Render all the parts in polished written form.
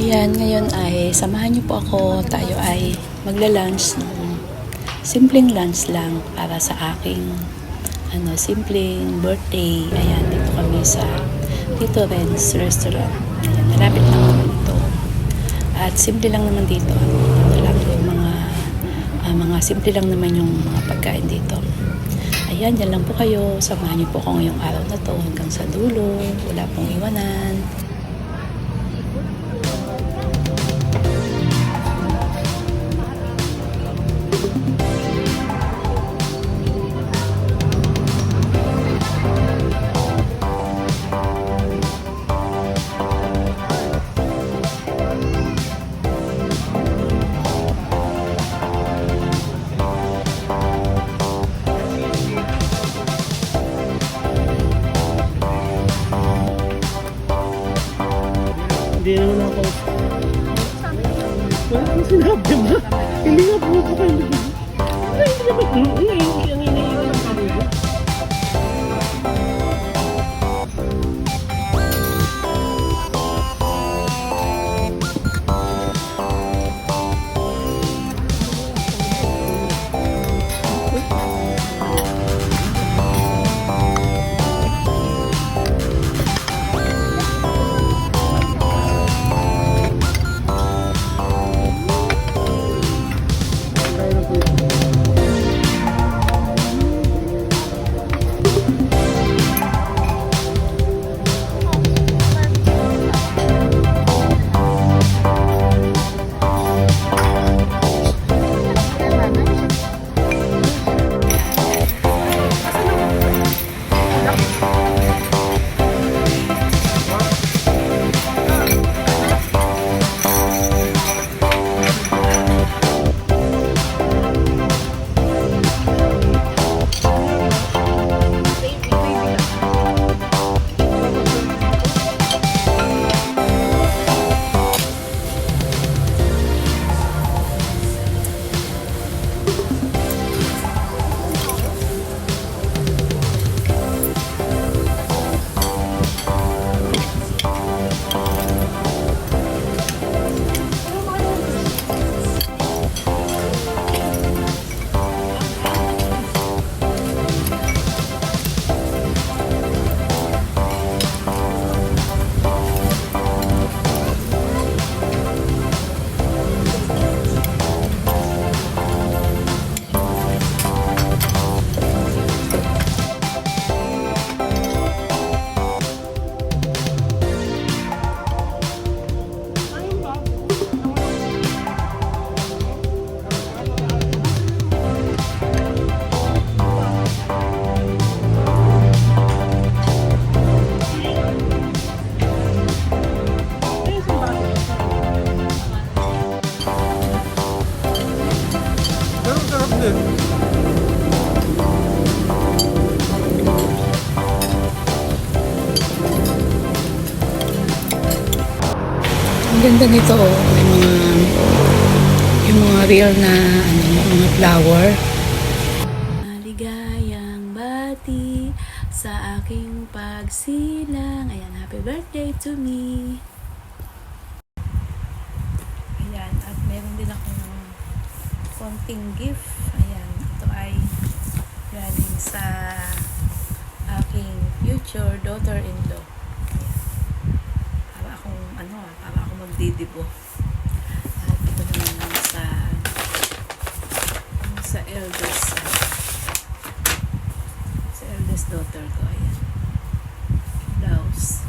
Ayan, ngayon ay samahan niyo po ako. Tayo ay magla-lunch ng simpleng lunch lang para sa aking simpleng birthday. Ayan, dito kami sa Tito Ren's Restaurant. Ayan, malapit lang naman ito. At simple lang naman dito. Ito lang yung mga simple lang naman yung mga pagkain dito. Ayan, dyan lang po kayo. Samahan niyo po ako ngayong araw na to hanggang sa dulo. Wala pong iwanan. Hindi naman ako. Wala akong sinabi ba? Hindi nga po ito kayo. Hindi naman. Ang iniiwan ng pamilya. Ang ganda nito, oh. May yung mga real na mga flower. Maligayang bati sa aking pagsilang. Ayan, happy birthday to me. Ayan, at meron din akong konting gift. Ayan, ito ay galing sa aking future daughter-in-law. Para ako magdidibo. At ito naman lang sa eldest daughter ko. Ayan. Blouse.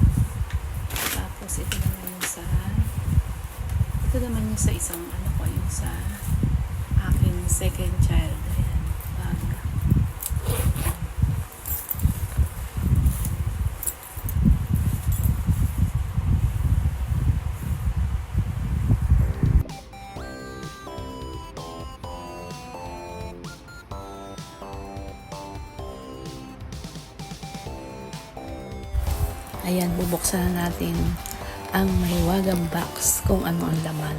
Tapos ito naman yung sa isang yung sa aking second child. Ayan. Bag. Ayan, bubuksan na natin ang mahiwagang box kung ano ang laman.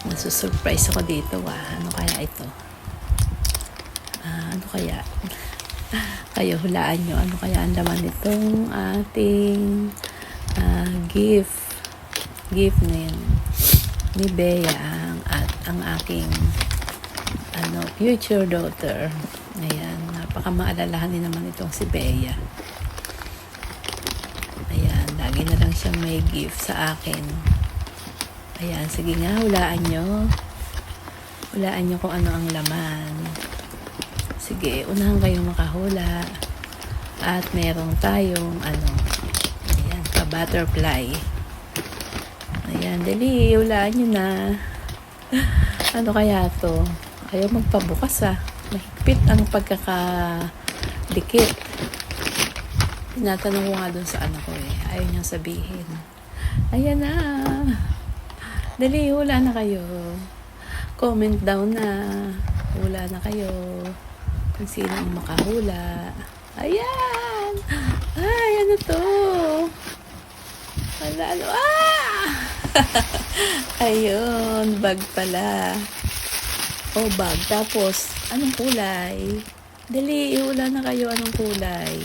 Nasusurprise ako dito. Ano kaya ito? Ano kaya? Kayo hulaan nyo. Ano kaya ang laman nitong ating gift na yan. ni Bea at ang aking future daughter. Ayan, napakamaalalahanin naman itong si Bea. Ayan, lagi na lang siyang may gift sa akin. Ayan, sige nga, hulaan nyo. Hulaan nyo kung ano ang laman. Sige, unahan kayong makahula. At meron tayong ayan, ka-butterfly. Ayan, dali, hulaan nyo na. Ano kaya to? Ayaw magpabukas Mahigpit ang pagkakadikit. Tinatanong ko nga dun sa anak ko Ayaw niyang sabihin. Ayan na. Dali, hula na kayo. Comment down na. Hula na kayo. Kung sino ang makahula. Ayan! Ay, ano to? Ano? Ayun, bag pala. Bag. Tapos, anong kulay? Dali, ihula na kayo anong kulay.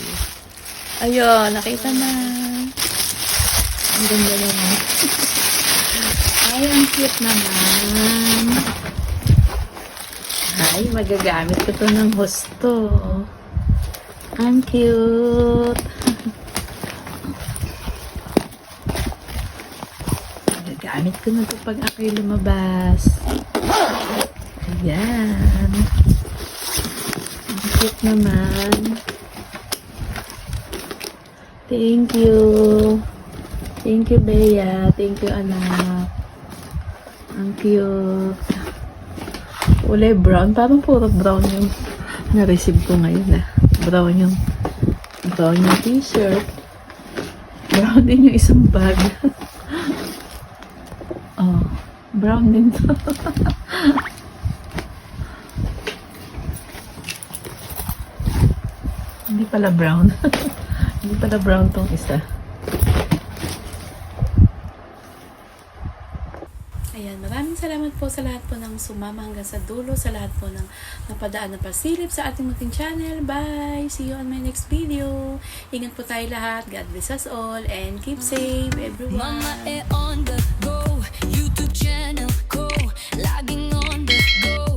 Ayun, nakita na. Ang ganda naman. Ay, ang cute naman. Ay, magagamit ko to ng husto. Ang cute. Magagamit ko na to pag ako'y lumabas. Ayan. Ang cute naman. Thank you. Thank you, Bea. Thank you, anak. Ang cute. Kulay brown. Parang puro brown yung na-receive ko ngayon Brown yung t-shirt. Brown din yung isang bag. Brown din to. Hindi pala brown. Hindi pala brown tong isa. Ayan, maraming salamat po sa lahat po ng sumama hanggang sa dulo, sa lahat po ng napadaan na pasilip sa ating munting channel. Bye! See you on my next video. Ingat po tayo lahat. God bless us all and keep safe everyone. Mama on the go, YouTube channel ko, laging on the go.